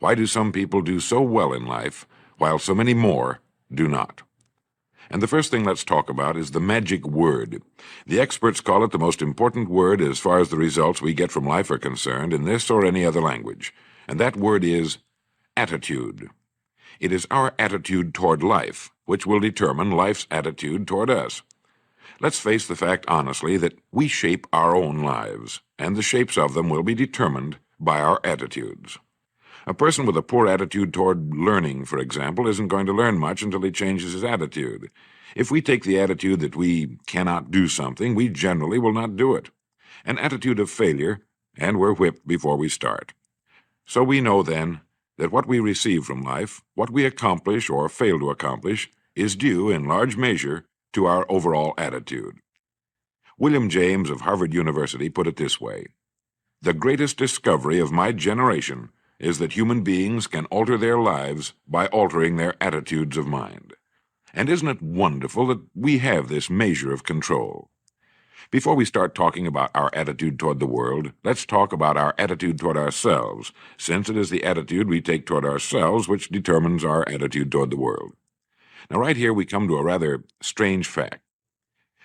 Why do some people do so well in life, while so many more do not? And the first thing let's talk about is the magic word. The experts call it the most important word as far as the results we get from life are concerned in this or any other language. And that word is attitude. It is our attitude toward life which will determine life's attitude toward us. Let's face the fact honestly that we shape our own lives, and the shapes of them will be determined by our attitudes. A person with a poor attitude toward learning, for example, isn't going to learn much until he changes his attitude. If we take the attitude that we cannot do something, we generally will not do it. An attitude of failure, and we're whipped before we start. So we know then that what we receive from life, what we accomplish or fail to accomplish, is due in large measure to our overall attitude. William James of Harvard University put it this way: "The greatest discovery of my generation is that human beings can alter their lives by altering their attitudes of mind." And isn't it wonderful that we have this measure of control? Before we start talking about our attitude toward the world, let's talk about our attitude toward ourselves, since it is the attitude we take toward ourselves which determines our attitude toward the world. Now, right here we come to a rather strange fact.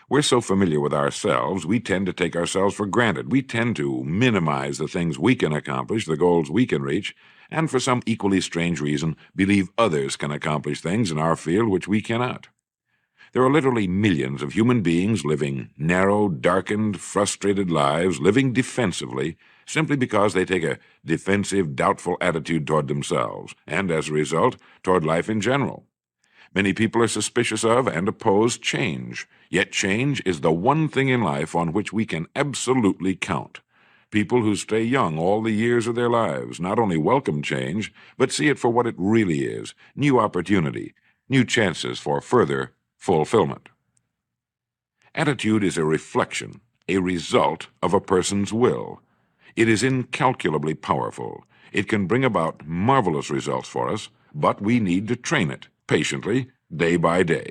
We're so familiar with ourselves, we tend to take ourselves for granted. We tend to minimize the things we can accomplish, the goals we can reach, and for some equally strange reason, believe others can accomplish things in our field which we cannot. There are literally millions of human beings living narrow, darkened, frustrated lives, living defensively, simply because they take a defensive, doubtful attitude toward themselves, and as a result, toward life in general. Many people are suspicious of and oppose change, yet change is the one thing in life on which we can absolutely count. People who stay young all the years of their lives not only welcome change, but see it for what it really is: new opportunity, new chances for further fulfillment. Attitude is a reflection, a result of a person's will. It is incalculably powerful. It can bring about marvelous results for us, but we need to train it patiently, day by day.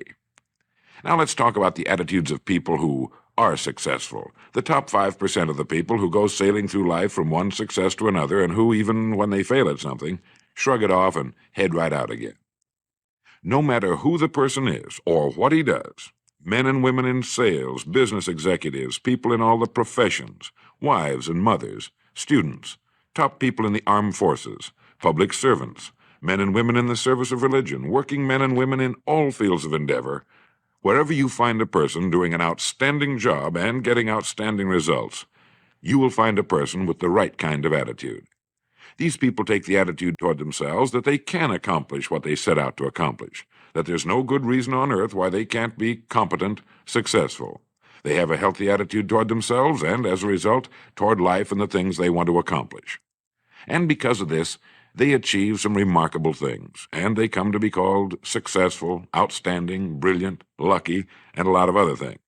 Now let's talk about the attitudes of people who are successful, the top 5% of the people who go sailing through life from one success to another and who, even when they fail at something, shrug it off and head right out again. No matter who the person is or what he does, men and women in sales, business executives, people in all the professions, wives and mothers, students, top people in the armed forces, public servants, men and women in the service of religion, working men and women in all fields of endeavor, wherever you find a person doing an outstanding job and getting outstanding results, you will find a person with the right kind of attitude. These people take the attitude toward themselves that they can accomplish what they set out to accomplish, that there's no good reason on earth why they can't be competent, successful. They have a healthy attitude toward themselves and, as a result, toward life and the things they want to accomplish. And because of this, they achieve some remarkable things, and they come to be called successful, outstanding, brilliant, lucky, and a lot of other things.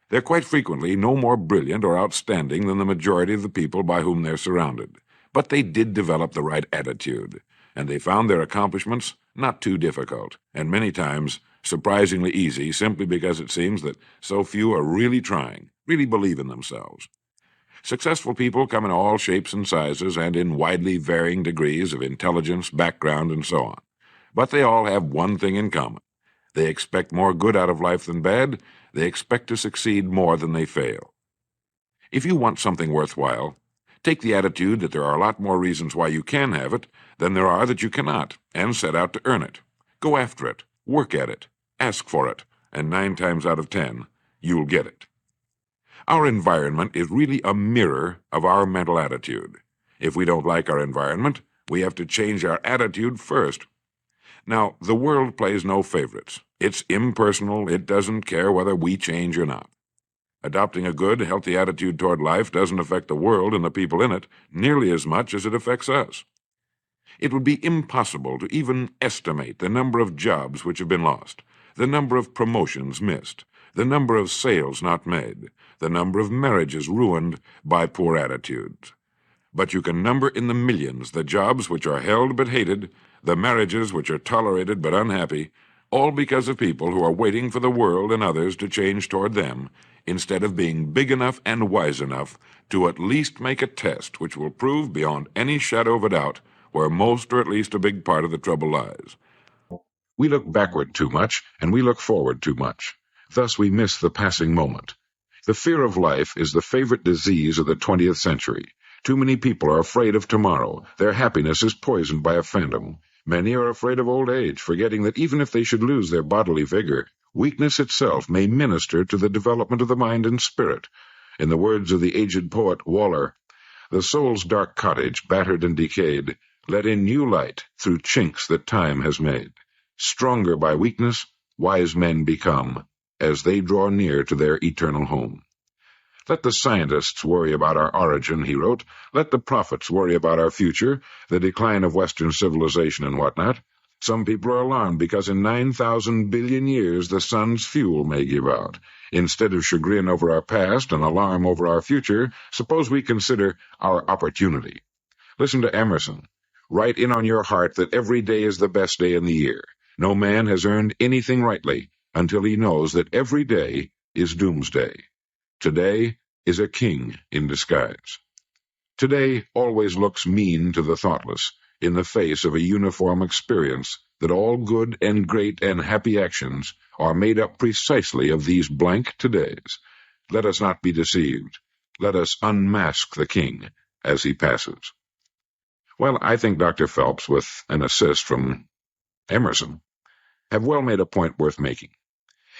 They're quite frequently no more brilliant or outstanding than the majority of the people by whom they're surrounded. But they did develop the right attitude, and they found their accomplishments not too difficult, and many times surprisingly easy, simply because it seems that so few are really trying, really believe in themselves. Successful people come in all shapes and sizes and in widely varying degrees of intelligence, background, and so on. But they all have one thing in common. They expect more good out of life than bad. They expect to succeed more than they fail. If you want something worthwhile, take the attitude that there are a lot more reasons why you can have it than there are that you cannot, and set out to earn it. Go after it, work at it, ask for it, and 9 times out of 10, you'll get it. Our environment is really a mirror of our mental attitude. If we don't like our environment, we have to change our attitude first. Now, the world plays no favorites. It's impersonal. It doesn't care whether we change or not. Adopting a good, healthy attitude toward life doesn't affect the world and the people in it nearly as much as it affects us. It would be impossible to even estimate the number of jobs which have been lost, the number of promotions missed, the number of sales not made, the number of marriages ruined by poor attitudes. But you can number in the millions the jobs which are held but hated, the marriages which are tolerated but unhappy, all because of people who are waiting for the world and others to change toward them, instead of being big enough and wise enough to at least make a test which will prove beyond any shadow of a doubt where most or at least a big part of the trouble lies. We look backward too much, and we look forward too much. Thus we miss the passing moment. The fear of life is the favorite disease of the 20th century. Too many people are afraid of tomorrow. Their happiness is poisoned by a phantom. Many are afraid of old age, forgetting that even if they should lose their bodily vigor, weakness itself may minister to the development of the mind and spirit. In the words of the aged poet Waller, the soul's dark cottage, battered and decayed, let in new light through chinks that time has made. Stronger by weakness, wise men become, as they draw near to their eternal home. Let the scientists worry about our origin, he wrote. Let the prophets worry about our future, the decline of Western civilization and whatnot. Some people are alarmed because in 9,000 billion years the sun's fuel may give out. Instead of chagrin over our past and alarm over our future, suppose we consider our opportunity. Listen to Emerson. Write in on your heart that every day is the best day in the year. No man has earned anything rightly until he knows that every day is doomsday. Today is a king in disguise. Today always looks mean to the thoughtless in the face of a uniform experience that all good and great and happy actions are made up precisely of these blank todays. Let us not be deceived. Let us unmask the king as he passes. Well, I think Dr. Phelps, with an assist from Emerson, have well made a point worth making.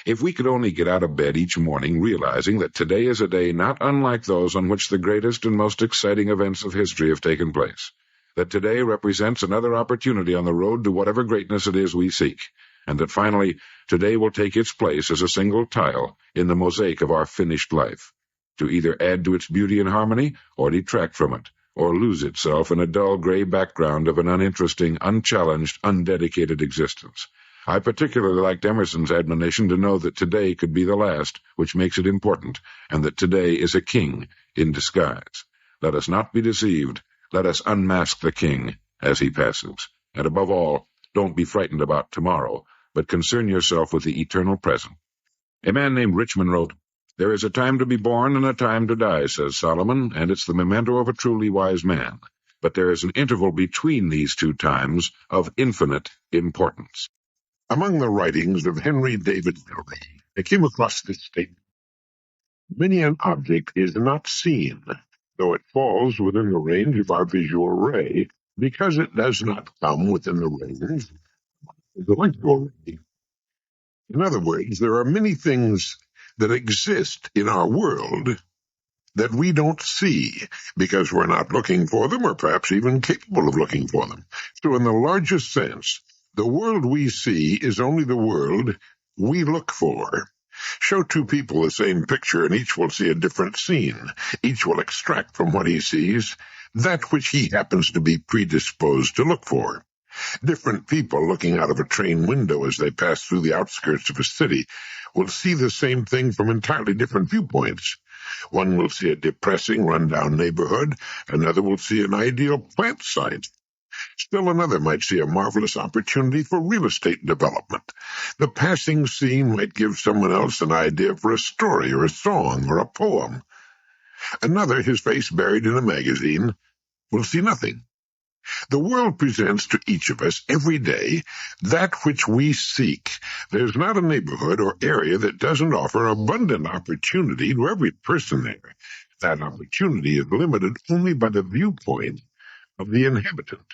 If we could only get out of bed each morning realizing that today is a day not unlike those on which the greatest and most exciting events of history have taken place, that today represents another opportunity on the road to whatever greatness it is we seek, and that finally today will take its place as a single tile in the mosaic of our finished life, to either add to its beauty and harmony or detract from it, or lose itself in a dull gray background of an uninteresting, unchallenged, undedicated existence. I particularly liked Emerson's admonition to know that today could be the last, which makes it important, and that today is a king in disguise. Let us not be deceived. Let us unmask the king as he passes. And above all, don't be frightened about tomorrow, but concern yourself with the eternal present. A man named Richmond wrote, "There is a time to be born and a time to die," says Solomon, and it's the memento of a truly wise man. But there is an interval between these two times of infinite importance. Among the writings of Henry David Thoreau, I came across this statement: many an object is not seen, though it falls within the range of our visual ray, because it does not come within the range of the electrical ray. In other words, there are many things that exist in our world that we don't see because we're not looking for them, or perhaps even capable of looking for them. So in the largest sense, the world we see is only the world we look for. Show two people the same picture, and each will see a different scene. Each will extract from what he sees that which he happens to be predisposed to look for. Different people looking out of a train window as they pass through the outskirts of a city will see the same thing from entirely different viewpoints. One will see a depressing, run-down neighborhood. Another will see an ideal plant site. Still another might see a marvelous opportunity for real estate development. The passing scene might give someone else an idea for a story or a song or a poem. Another, his face buried in a magazine, will see nothing. The world presents to each of us every day that which we seek. There's not a neighborhood or area that doesn't offer abundant opportunity to every person there. That opportunity is limited only by the viewpoint of the inhabitant.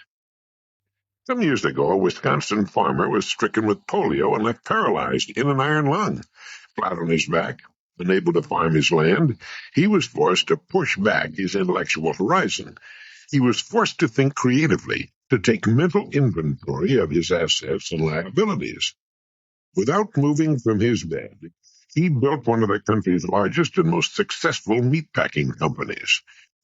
Some years ago, a Wisconsin farmer was stricken with polio and left paralyzed in an iron lung. Flat on his back, unable to farm his land, he was forced to push back his intellectual horizon. He was forced to think creatively, to take mental inventory of his assets and liabilities. Without moving from his bed, he built one of the country's largest and most successful meatpacking companies.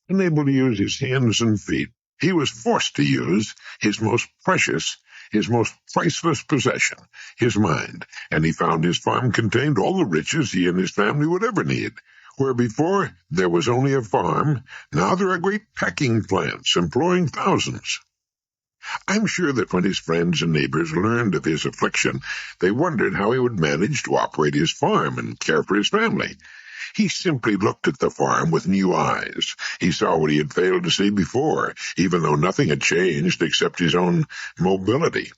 Unable to use his hands and feet, he was forced to use his most precious, his most priceless possession, his mind, and he found his farm contained all the riches he and his family would ever need. Where before there was only a farm, now there are great packing plants employing thousands. I'm sure that when his friends and neighbors learned of his affliction, they wondered how he would manage to operate his farm and care for his family. He simply looked at the farm with new eyes. He saw what he had failed to see before, even though nothing had changed except his own mobility.